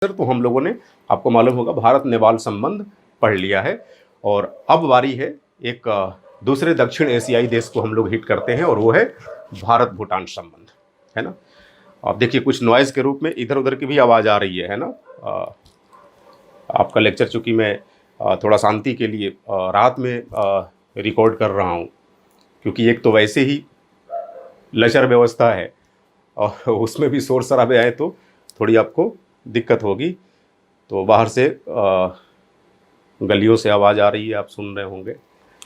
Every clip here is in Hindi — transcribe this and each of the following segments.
सर, तो हम लोगों ने, आपको मालूम होगा, भारत नेपाल संबंध पढ़ लिया है और अब बारी है एक दूसरे दक्षिण एशियाई देश को हम लोग हिट करते हैं और वो है भारत भूटान संबंध, है ना। आप देखिए कुछ नॉइज़ के रूप में इधर उधर की भी आवाज़ आ रही है ना। आपका लेक्चर चूँकि मैं थोड़ा शांति के लिए रात में रिकॉर्ड कर रहा हूँ, क्योंकि एक तो वैसे ही लचर व्यवस्था है और उसमें भी शोर शराबे आए तो थोड़ी आपको दिक्कत होगी। तो बाहर से गलियों से आवाज़ आ रही है, आप सुन रहे होंगे।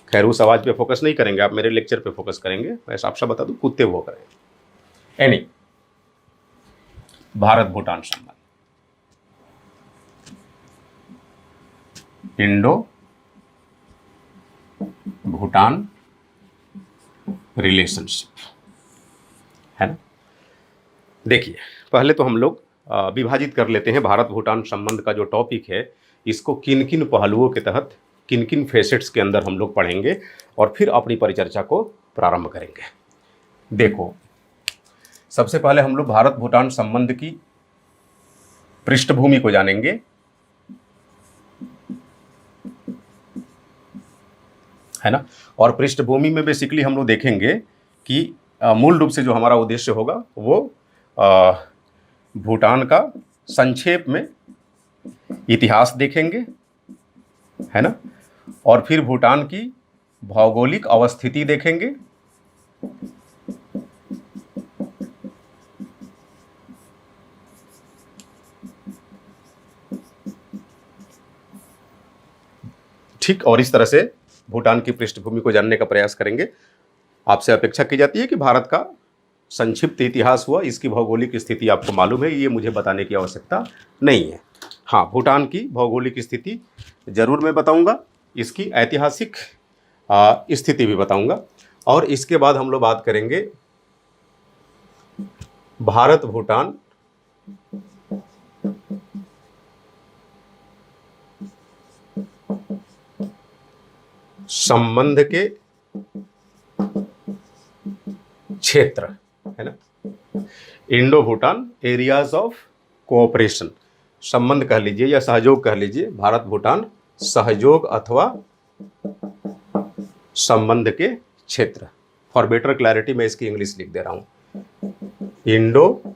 खैर उस आवाज़ पे फोकस नहीं करेंगे, आप मेरे लेक्चर पे फोकस करेंगे। मैं साफ साफ बता दूं, कुत्ते वो करें। एनी भारत भूटान संबंध, इंडो भूटान रिलेशनशिप, है ना। देखिए पहले तो हम लोग विभाजित कर लेते हैं भारत भूटान संबंध का जो टॉपिक है, इसको किन किन पहलुओं के तहत, किन किन फेसेट्स के अंदर हम लोग पढ़ेंगे और फिर अपनी परिचर्चा को प्रारंभ करेंगे। देखो, सबसे पहले हम लोग भारत भूटान संबंध की पृष्ठभूमि को जानेंगे, है ना। और पृष्ठभूमि में बेसिकली हम लोग देखेंगे कि मूल रूप से जो हमारा उद्देश्य होगा वो भूटान का संक्षेप में इतिहास देखेंगे, है ना। और फिर भूटान की भौगोलिक अवस्थिति देखेंगे, ठीक। और इस तरह से भूटान की पृष्ठभूमि को जानने का प्रयास करेंगे। आपसे अपेक्षा की जाती है कि भारत का संक्षिप्त इतिहास हुआ, इसकी भौगोलिक स्थिति आपको मालूम है, ये मुझे बताने की आवश्यकता नहीं है। हाँ, भूटान की भौगोलिक स्थिति जरूर मैं बताऊंगा, इसकी ऐतिहासिक स्थिति भी बताऊंगा। और इसके बाद हम लोग बात करेंगे भारत भूटान संबंध के क्षेत्र, है ना। Indo Bhutan areas of cooperation, संबंध कह लीजिए या सहयोग कह लीजिए, भारत भूटान सहयोग अथवा संबंध के क्षेत्र। फॉर बेटर क्लैरिटी मैं इसकी इंग्लिश लिख दे रहा हूं, Indo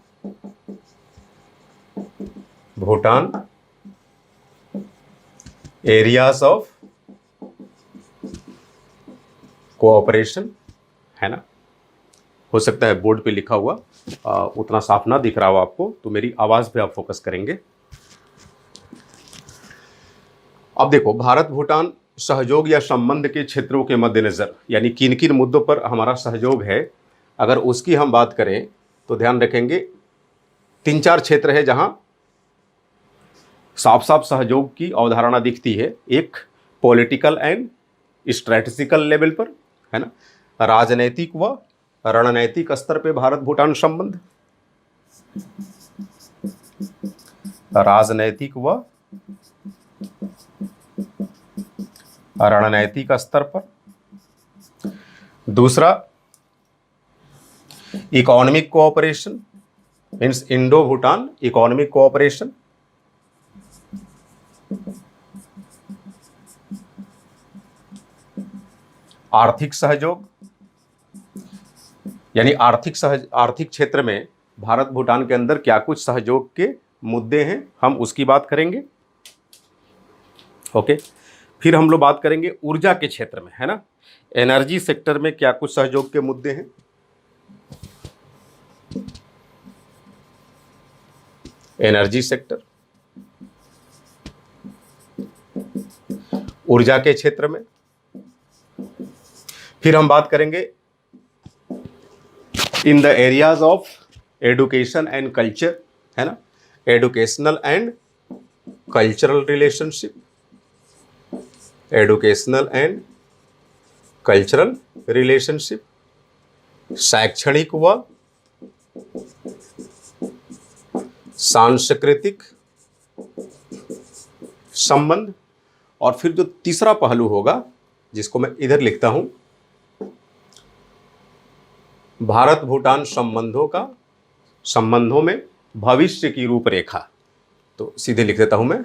Bhutan areas of cooperation, है ना। हो सकता है बोर्ड पे लिखा हुआ उतना साफ ना दिख रहा हो आपको, तो मेरी आवाज पे आप फोकस करेंगे। अब देखो, भारत भूटान सहयोग या संबंध के क्षेत्रों के मद्देनजर, यानी किन किन मुद्दों पर हमारा सहयोग है, अगर उसकी हम बात करें तो ध्यान रखेंगे 3-4 क्षेत्र है जहां साफ साफ सहयोग की अवधारणा दिखती है। एक पॉलिटिकल एंड स्ट्रेटेजिकल लेवल पर, है ना, राजनैतिक व रणनैतिक स्तर पे भारत भूटान संबंध, राजनैतिक व रणनैतिक स्तर पर। दूसरा, economic cooperation, means Indo Bhutan economic cooperation. आर्थिक सहयोग, यानी आर्थिक क्षेत्र में भारत भूटान के अंदर क्या कुछ सहयोग के मुद्दे हैं, हम उसकी बात करेंगे। ओके। फिर हम लोग बात करेंगे ऊर्जा के क्षेत्र में, है ना, एनर्जी सेक्टर में क्या कुछ सहयोग के मुद्दे हैं। एनर्जी सेक्टर, ऊर्जा के क्षेत्र में। फिर हम बात करेंगे in the areas of education and culture, है ना, educational and cultural relationship, educational and cultural relationship. शैक्षणिक व सांस्कृतिक संबंध। और फिर जो तीसरा पहलू होगा, जिसको मैं इधर लिखता हूं, भारत भूटान संबंधों में भविष्य की रूपरेखा, तो सीधे लिख देता हूं मैं,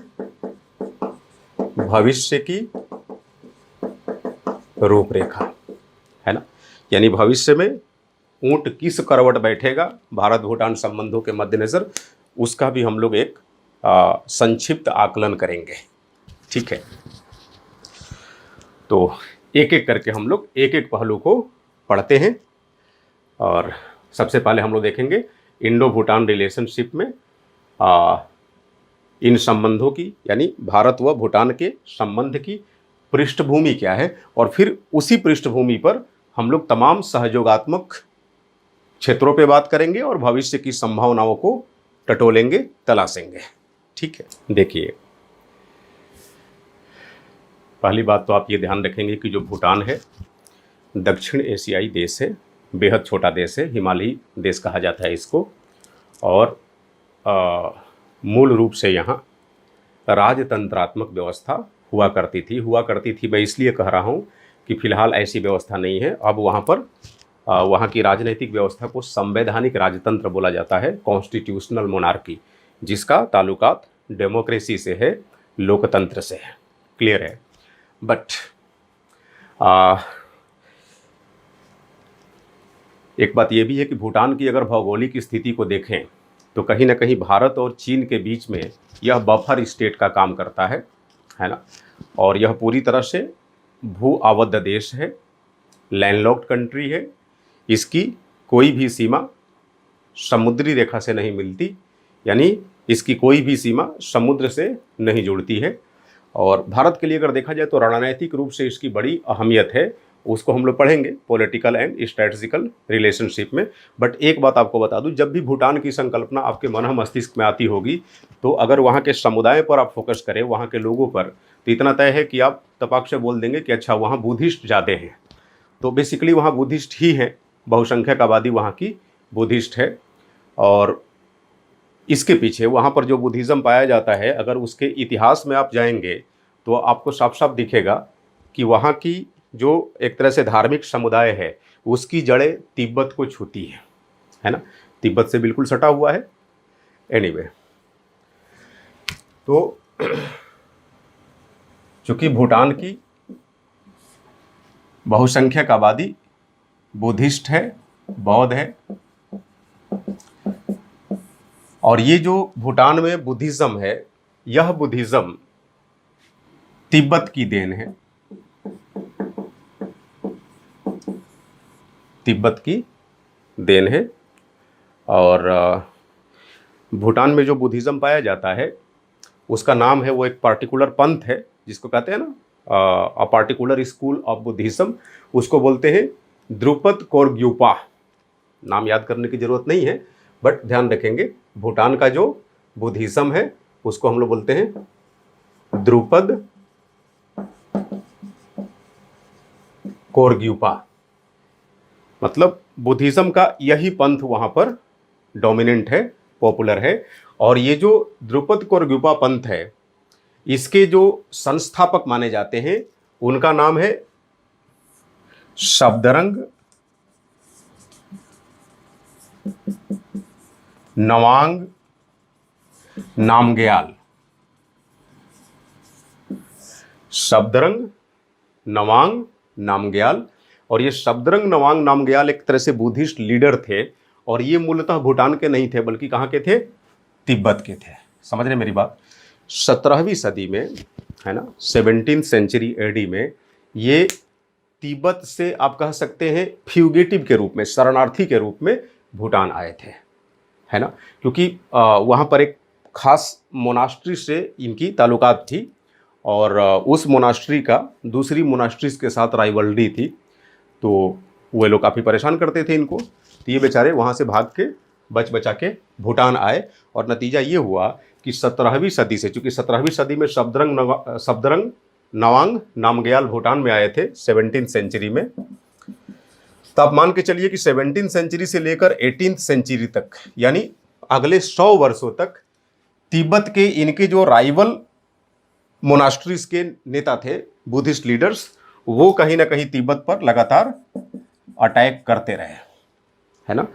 भविष्य की रूपरेखा, है ना। यानी भविष्य में ऊंट किस करवट बैठेगा भारत भूटान संबंधों के मद्देनजर, उसका भी हम लोग एक संक्षिप्त आकलन करेंगे। ठीक है, तो एक एक करके हम लोग एक एक पहलू को पढ़ते हैं। और सबसे पहले हम लोग देखेंगे इंडो भूटान रिलेशनशिप में इन संबंधों की, यानी भारत व भूटान के संबंध की पृष्ठभूमि क्या है, और फिर उसी पृष्ठभूमि पर हम लोग तमाम सहयोगात्मक क्षेत्रों पे बात करेंगे और भविष्य की संभावनाओं को टटोलेंगे, तलाशेंगे। ठीक है, देखिए पहली बात तो आप ये ध्यान रखेंगे कि जो भूटान है दक्षिण एशियाई देश है, बेहद छोटा देश है, हिमालयी देश कहा जाता है इसको। और मूल रूप से यहाँ राजतंत्रात्मक व्यवस्था हुआ करती थी। मैं इसलिए कह रहा हूँ कि फिलहाल ऐसी व्यवस्था नहीं है। अब वहाँ पर वहाँ की राजनीतिक व्यवस्था को संवैधानिक राजतंत्र बोला जाता है, कॉन्स्टिट्यूशनल मोनार्की, जिसका ताल्लुकात डेमोक्रेसी से है, लोकतंत्र से है। क्लियर है। बट एक बात यह भी है कि भूटान की अगर भौगोलिक स्थिति को देखें तो कहीं ना कहीं भारत और चीन के बीच में यह बफर स्टेट का काम करता है ना। और यह पूरी तरह से भू आबद्ध देश है, लैंडलॉक्ड कंट्री है। इसकी कोई भी सीमा समुद्री रेखा से नहीं मिलती, यानी इसकी कोई भी सीमा समुद्र से नहीं जुड़ती है। और भारत के लिए अगर देखा जाए तो रणनीतिक रूप से इसकी बड़ी अहमियत है, उसको हम लोग पढ़ेंगे पॉलिटिकल एंड स्ट्रेटजिकल रिलेशनशिप में। बट एक बात आपको बता दूं, जब भी भूटान की संकल्पना आपके मन मस्तिष्क में आती होगी तो अगर वहाँ के समुदाय पर आप फोकस करें, वहाँ के लोगों पर, तो इतना तय है कि आप तपाक से बोल देंगे कि अच्छा वहाँ बुद्धिस्ट ज़्यादा हैं। तो बेसिकली वहाँ बुद्धिस्ट ही हैं, बहुसंख्यक आबादी वहाँ की बुद्धिस्ट है। और इसके पीछे वहाँ पर जो बुद्धिज़्म पाया जाता है, अगर उसके इतिहास में आप जाएंगे तो आपको साफ साफ दिखेगा कि वहाँ की जो एक तरह से धार्मिक समुदाय है उसकी जड़ें तिब्बत को छूती है ना, तिब्बत से बिल्कुल सटा हुआ है। एनीवे, तो चूँकि भूटान की बहुसंख्यक आबादी बुद्धिस्ट है, बौद्ध है, और ये जो भूटान में बुद्धिज़्म है, यह बुद्धिज़्म तिब्बत की देन है, तिब्बत की देन है। और भूटान में जो बुद्धिज़्म पाया जाता है उसका नाम है, वो एक पार्टिकुलर पंथ है जिसको कहते हैं ना a particular school of Buddhism, उसको बोलते हैं द्रुपद कोरग्युपा। नाम याद करने की ज़रूरत नहीं है, बट ध्यान रखेंगे भूटान का जो बुद्धिज़्म है उसको हम लोग बोलते हैं द्रुपद कोरग्युपा। मतलब बुद्धिज़्म का यही पंथ वहाँ पर डोमिनेंट है, पॉपुलर है। और ये जो द्रुपद कोरग्युपा पंथ है, इसके जो संस्थापक माने जाते हैं उनका नाम है शब्दरंग नवांग नामग्याल। शब्दरंग नवांग नामग्याल। और ये शब्दरंग नवांग नामग्याल एक तरह से बुद्धिस्ट लीडर थे, और ये मूलतः भूटान के नहीं थे बल्कि कहाँ के थे, तिब्बत के थे। समझ रहे मेरी बात। 17वीं सदी में, है ना, 17th सेंचुरी एडी में ये तिब्बत से आप कह सकते हैं फ्यूगेटिव के रूप में, शरणार्थी के रूप में भूटान आए थे, है ना। क्योंकि वहाँ पर एक खास मोनास्ट्री से इनकी ताल्लुकात थी, और उस मोनास्ट्री का दूसरी मोनास्ट्रीज के साथ राइवलरी थी, तो वे लोग काफ़ी परेशान करते थे इनको। तो ये बेचारे वहाँ से भाग के बचा के भूटान आए। और नतीजा ये हुआ कि 17वीं सदी से, चूँकि 17वीं सदी में शब्दरंग नवांग नामग्याल भूटान में आए थे 17th सेंचुरी में। तो आप मान के चलिए कि 17th सेंचुरी से लेकर 18th सेंचुरी तक, यानी अगले 100 वर्षों तक तिब्बत के इनके जो राइवल मोनास्ट्रीज के नेता थे, बुद्धिस्ट लीडर्स, वो कहीं ना कहीं तिब्बत पर लगातार अटैक करते रहे, है ना।